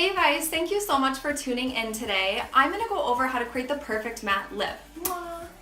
Hey you guys, thank you so much for tuning in today. I'm going to go over how to create the perfect matte lip.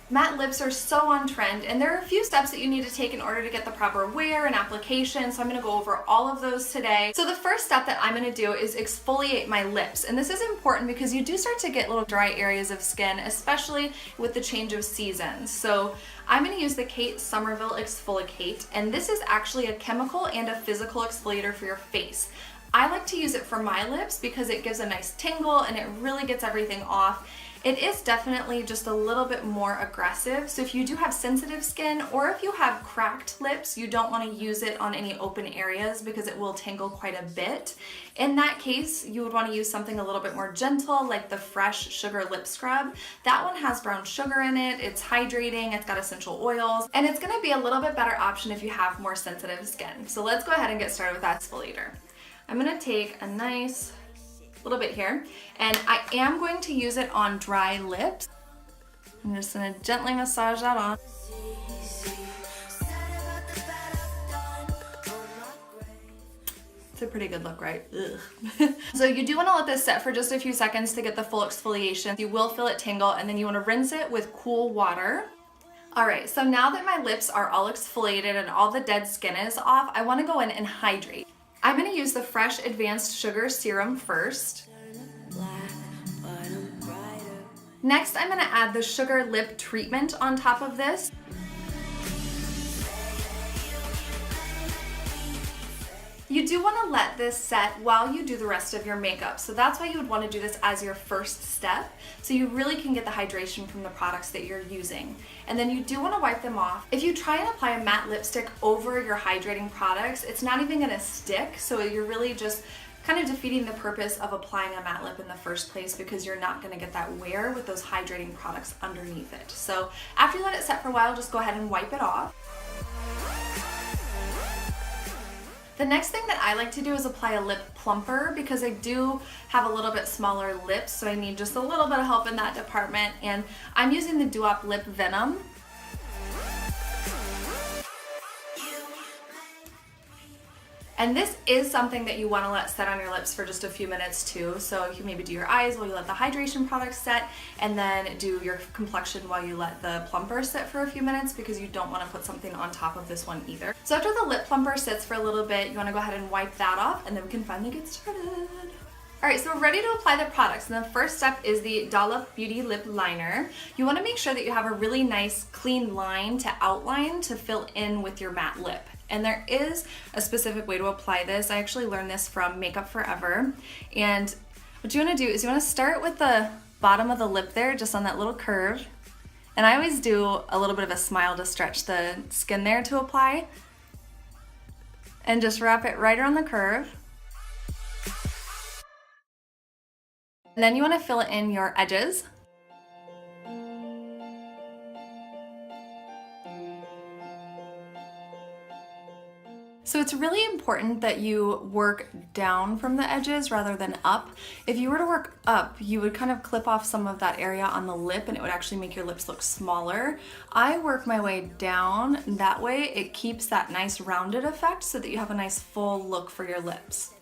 Matte lips are so on trend, and there are a few steps that you need to take in order to get the proper wear and application, so I'm going to go over all of those today. So the first step that I'm going to do is exfoliate my lips, and this is important because you do start to get little dry areas of skin, especially with the change of seasons. So I'm going to use the Somerville Exfolikate, and this is actually a chemical and a physical exfoliator for your face. I like to use it for my lips because it gives a nice tingle and it really gets everything off. It is definitely just a little bit more aggressive, so if you do have sensitive skin or if you have cracked lips, you don't want to use it on any open areas because it will tingle quite a bit. In that case, you would want to use something a little bit more gentle, like the Fresh Sugar Lip Scrub. That one has brown sugar in it, it's hydrating, it's got essential oils, and it's going to be a little bit better option if you have more sensitive skin. So let's go ahead and get started with that exfoliator. I'm going to take a nice little bit here, and I am going to use it on dry lips. I'm just going to gently massage that on. It's a pretty good look, right? Ugh. So you do want to let this set for just a few seconds to get the full exfoliation. You will feel it tingle, and then you want to rinse it with cool water. Alright, so now that my lips are all exfoliated and all the dead skin is off, I want to go in and hydrate. I'm going to use the Fresh Advanced Sugar Serum first. Next, I'm going to add the Sugar Lip Treatment on top of this. You do want to let this set while you do the rest of your makeup, so that's why you would want to do this as your first step, so you really can get the hydration from the products that you're using. And then you do want to wipe them off. If you try and apply a matte lipstick over your hydrating products, it's not even going to stick, so you're really just kind of defeating the purpose of applying a matte lip in the first place because you're not going to get that wear with those hydrating products underneath it. So after you let it set for a while, just go ahead and wipe it off. The next thing that I like to do is apply a lip plumper because I do have a little bit smaller lips, so I need just a little bit of help in that department, and I'm using the Dollup Lip Venom. And this is something that you want to let set on your lips for just a few minutes too. So you can maybe do your eyes while you let the hydration product set, and then do your complexion while you let the plumper sit for a few minutes because you don't want to put something on top of this one either. So after the lip plumper sits for a little bit, you want to go ahead and wipe that off, and then we can finally get started. Alright, so we're ready to apply the products, and the first step is the Dollup Beauty Lip Liner. You want to make sure that you have a really nice clean line to outline to fill in with your matte lip. And there is a specific way to apply this. I actually learned this from Makeup Forever. And what you want to do is you want to start with the bottom of the lip there, just on that little curve. And I always do a little bit of a smile to stretch the skin there to apply. And just wrap it right around the curve. And then you want to fill in your edges. So it's really important that you work down from the edges rather than up. If you were to work up, you would kind of clip off some of that area on the lip and it would actually make your lips look smaller. I work my way down, that way it keeps that nice rounded effect so that you have a nice full look for your lips.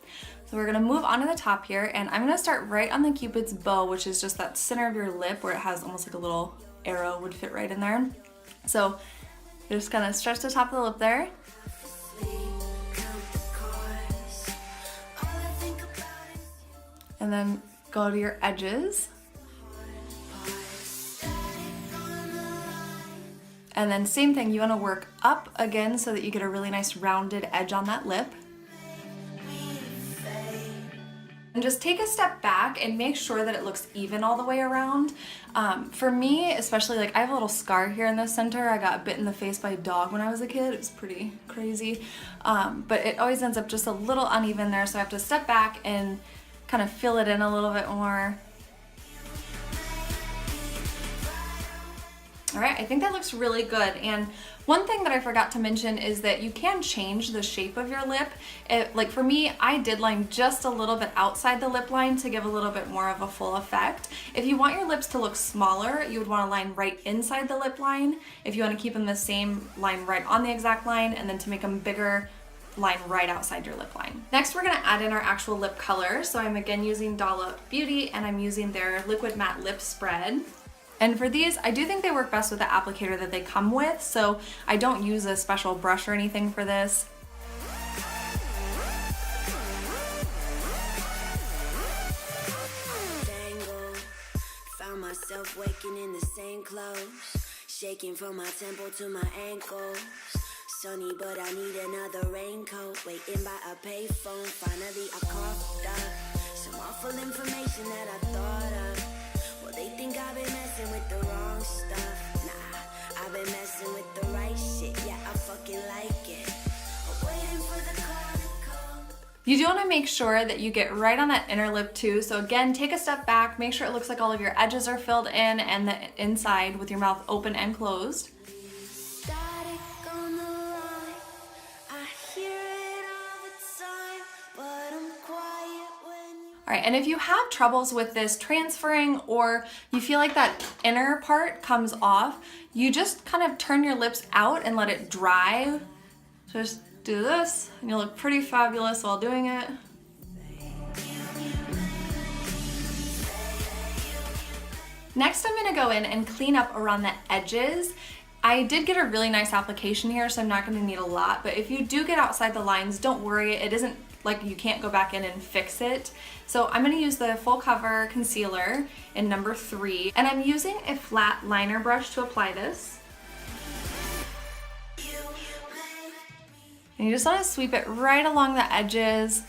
So we're gonna move on to the top here, and I'm gonna start right on the Cupid's bow, which is just that center of your lip where it has almost like a little arrow would fit right in there. So you're just gonna stretch the top of the lip there. And then go to your edges. And then same thing, you want to work up again so that you get a really nice rounded edge on that lip. And just take a step back and make sure that it looks even all the way around. For me, especially, like I have a little scar here in the center. I got bit in the face by a dog when I was a kid. It was pretty crazy. But it always ends up just a little uneven there, so I have to step back and kind of fill it in a little bit more. Alright, I think that looks really good. And one thing that I forgot to mention is that you can change the shape of your lip. Like for me, I did line just a little bit outside the lip line to give a little bit more of a full effect. If you want your lips to look smaller, you would want to line right inside the lip line. If you want to keep them the same, line right on the exact line, and then to make them bigger, line right outside your lip line. Next, we're gonna add in our actual lip color. So I'm again using Dollup Beauty, and I'm using their Liquid Matte Lip Spread. And for these, I do think they work best with the applicator that they come with, so I don't use a special brush or anything for this. Found myself waking in the same clothes, shaking from my temple to my ankles. Sunny, but I need another raincoat. Waiting by a payphone. Finally, I coughed up some awful information that I thought of. Well, they think I've been messing with the wrong stuff. Nah, I've been messing with the right shit. Yeah, I fucking like it. I'm waiting for the call to come. You do want to make sure that you get right on that inner lip too. So again, take a step back, make sure it looks like all of your edges are filled in and the inside with your mouth open and closed. All right, and if you have troubles with this transferring or you feel like that inner part comes off, you just kind of turn your lips out and let it dry. So just do this and you'll look pretty fabulous while doing it. Next, I'm gonna go in and clean up around the edges. I did get a really nice application here, so I'm not gonna need a lot, but if you do get outside the lines, don't worry, it isn't like you can't go back in and fix it. So I'm gonna use the Full Cover Concealer in number 3, and I'm using a flat liner brush to apply this. And you just wanna sweep it right along the edges.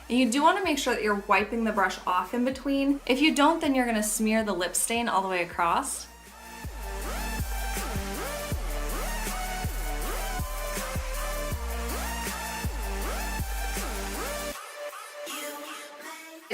And you do want to make sure that you're wiping the brush off in between. If you don't, then you're going to smear the lip stain all the way across.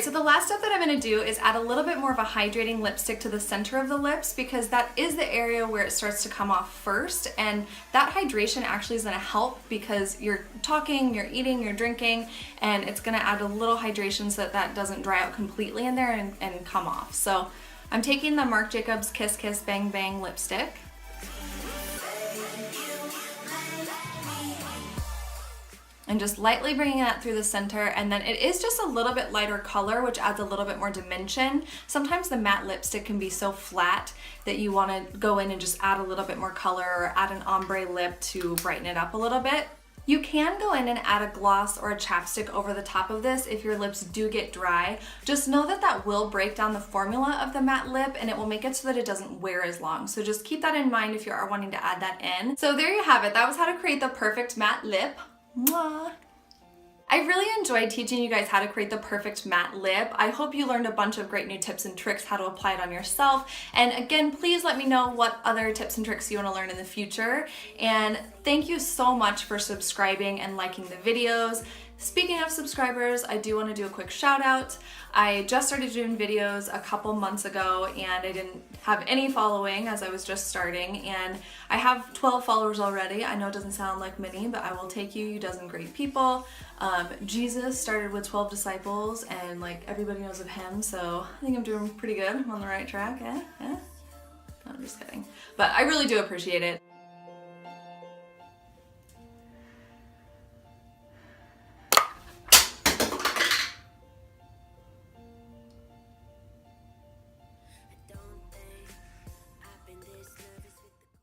So the last step that I'm going to do is add a little bit more of a hydrating lipstick to the center of the lips, because that is the area where it starts to come off first, and that hydration actually is going to help because you're talking, you're eating, you're drinking, and it's going to add a little hydration so that that doesn't dry out completely in there and come off. So I'm taking the Marc Jacobs Kiss Kiss Bang Bang lipstick. And just lightly bringing that through the center, and then it is just a little bit lighter color, which adds a little bit more dimension. Sometimes the matte lipstick can be so flat that you want to go in and just add a little bit more color or add an ombre lip to brighten it up a little bit. You can go in and add a gloss or a chapstick over the top of this if your lips do get dry. Just know that that will break down the formula of the matte lip, and it will make it so that it doesn't wear as long. So just keep that in mind if you are wanting to add that in. So there you have it. That was how to create the perfect matte lip. Mwah. I really enjoyed teaching you guys how to create the perfect matte lip. I hope you learned a bunch of great new tips and tricks how to apply it on yourself. And again, please let me know what other tips and tricks you want to learn in the future. And thank you so much for subscribing and liking the videos. Speaking of subscribers, I do want to do a quick shout out. I just started doing videos a couple months ago, and I didn't have any following as I was just starting, and I have 12 followers already. I know it doesn't sound like many, but I will take you dozen great people. Jesus started with 12 disciples, and like everybody knows of him, so I think I'm doing pretty good. I'm on the right track. No, I'm just kidding. But I really do appreciate it.